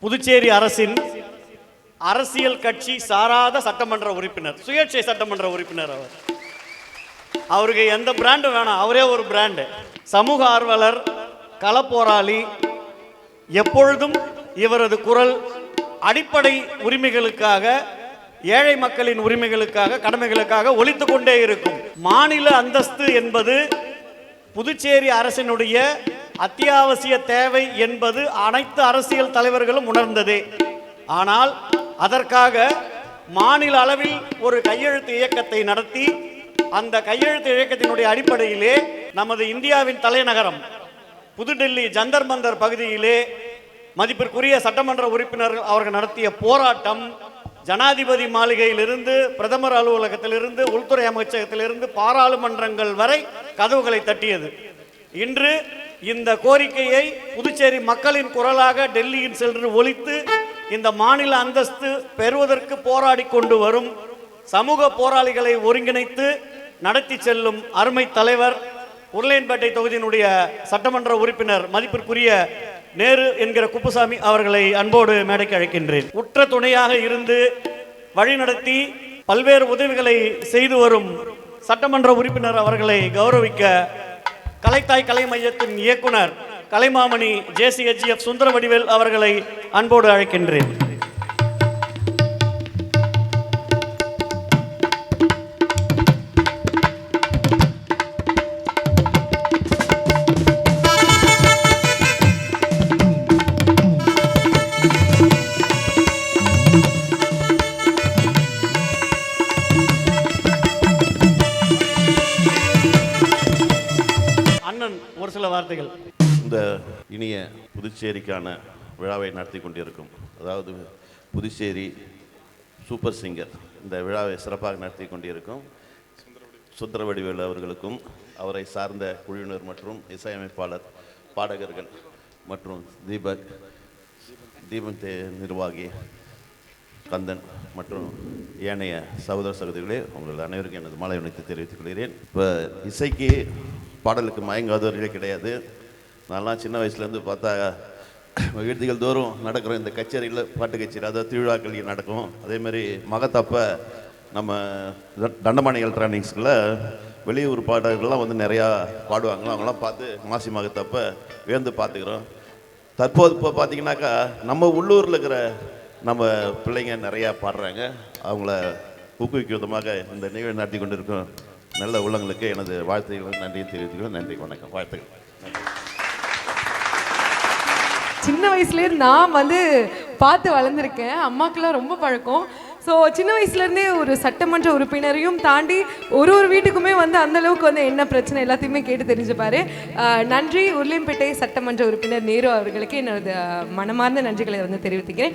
புதுச்சேரி அரசின் அரசியல் கட்சி சாராத சட்டமன்ற உறுப்பினர், சுயேட்சை சட்டமன்ற உறுப்பினர். அவருக்கு எந்த பிராண்டு வேணாம், அவரே ஒரு பிராண்டு. சமூக ஆர்வலர், களப்போராளி. எப்பொழுதும் இவரது குரல் அடிப்படை உரிமைகளுக்காக, ஏழை மக்களின் உரிமைகளுக்காக, கடமைகளுக்காக ஒலித்து கொண்டே இருக்கும். மாநில அந்தஸ்து என்பது புதுச்சேரி அரசினுடைய அத்தியாவசிய தேவை என்பது அனைத்து அரசியல் தலைவர்களும் உணர்ந்ததே. ஆனால் அதற்காக மாநில அளவில் ஒரு கையெழுத்து இயக்கத்தை நடத்தி, அந்த கையெழுத்து இயக்கத்தினுடைய அடிப்படையிலே நமது இந்தியாவின் தலைநகரம் புதுடெல்லி ஜந்தர் மந்தர் பகுதியிலே மதிப்பிற்குரிய சட்டமன்ற உறுப்பினர்கள் அவர்கள் நடத்திய போராட்டம் ஜனாதிபதி மாளிகையிலிருந்து, பிரதமர் அலுவலகத்திலிருந்து, உள்துறை அமைச்சகத்திலிருந்து, பாராளுமன்றங்கள் வரை கதவுகளை தட்டியது. இன்று இந்த கோரிக்கையை புதுச்சேரி மக்களின் குரலாக டெல்லியில் சென்று ஒலித்து இந்த மாநில அந்தஸ்து பெறுவதற்கு போராடி கொண்டு வரும் சமூக போராளிகளை ஒருங்கிணைத்து நடத்தி செல்லும் அருமை தலைவர், உருளையன்பேட்டை தொகுதியினுடைய சட்டமன்ற உறுப்பினர் மதிப்பிற்குரிய நேரு என்கிற குப்புசாமி அவர்களை அன்போடு மேடைக்கு அழைக்கின்றேன். உற்ற துணையாக இருந்து வழிநடத்தி பல்வேறு உதவிகளை செய்து வரும் சட்டமன்ற உறுப்பினர் அவர்களை கௌரவிக்க கலைத்தாய் கலை மையத்தின் இயக்குனர் கலைமாமணி JCHF சுந்தரவடிவேல் அவர்களை அன்போடு அழைக்கின்றேன். ஒரு சில வார்த்தைகள். இந்த இனிய புதுச்சேரிக்கான விழாவை நடத்தி கொண்டிருக்கும், அதாவது புதுச்சேரி சூப்பர் சிங்கர் இந்த விழாவை சிறப்பாக நடத்தி கொண்டிருக்கும் சுந்தரவடிவேலு அவர்களுக்கும், அவரை சார்ந்த குழுவினர் மற்றும் இசையமைப்பாளர், பாடகர்கள் மற்றும் தீபக் நிர்வாகி கந்தன் மற்றும் ஏனைய சகோதர சகோதரிகளே, உங்கள் அனைவருக்கும் எனது மாலை வணக்கத்தை தெரிவித்துக் கொள்கிறேன். இப்போ இசைக்கு பாடலுக்கு மயங்காதவர்களே கிடையாது. நான்லாம் சின்ன வயசுலேருந்து பார்த்தா வீடுகள் தோறும் நடக்கிற இந்த கச்சேரியில், பாட்டு கச்சேரி, அதாவது திருவிழாக்கள் நடக்கும். அதேமாதிரி மகத்தப்ப நம்ம தண்டமானி எலக்ட்ரானிக்ஸில் வெளியூர் பாடகர்கள்லாம் வந்து நிறையா பாடுவாங்களோ, அவங்களாம் பார்த்து மாசி மகத்தப்ப வியந்து பார்த்துக்கிறோம். தற்போது இப்போ பார்த்திங்கனாக்கா நம்ம உள்ளூரில் இருக்கிற நம்ம பிள்ளைங்க நிறையா பாடுறாங்க. அவங்கள ஊக்குவிக்கும் விதமாக இந்த நிகழ்வு நடத்தி கொண்டு இருக்கோம். நல்ல உள்ளங்களுக்கு எனது வாழ்த்துக்கள், நன்றியை தெரிவித்துக்கிறேன். நன்றி, வணக்கம், வாழ்த்துக்கள். சின்ன வயசுலேருந்து நான் பார்த்து வளர்ந்துருக்கேன். அம்மாக்கெல்லாம் ரொம்ப பழக்கம். ஸோ சின்ன வயசுலேருந்தே ஒரு சட்டமன்ற உறுப்பினரையும் தாண்டி ஒரு வீட்டுக்குமே அந்தளவுக்கு என்ன பிரச்சனை எல்லாத்தையுமே கேட்டு தெரிஞ்சுப்பார். நன்றி. உருளையன்பேட்டை சட்டமன்ற உறுப்பினர் நேரு அவர்களுக்கு என்னோட மனமார்ந்த நன்றிகளை தெரிவித்துக்கிறேன்.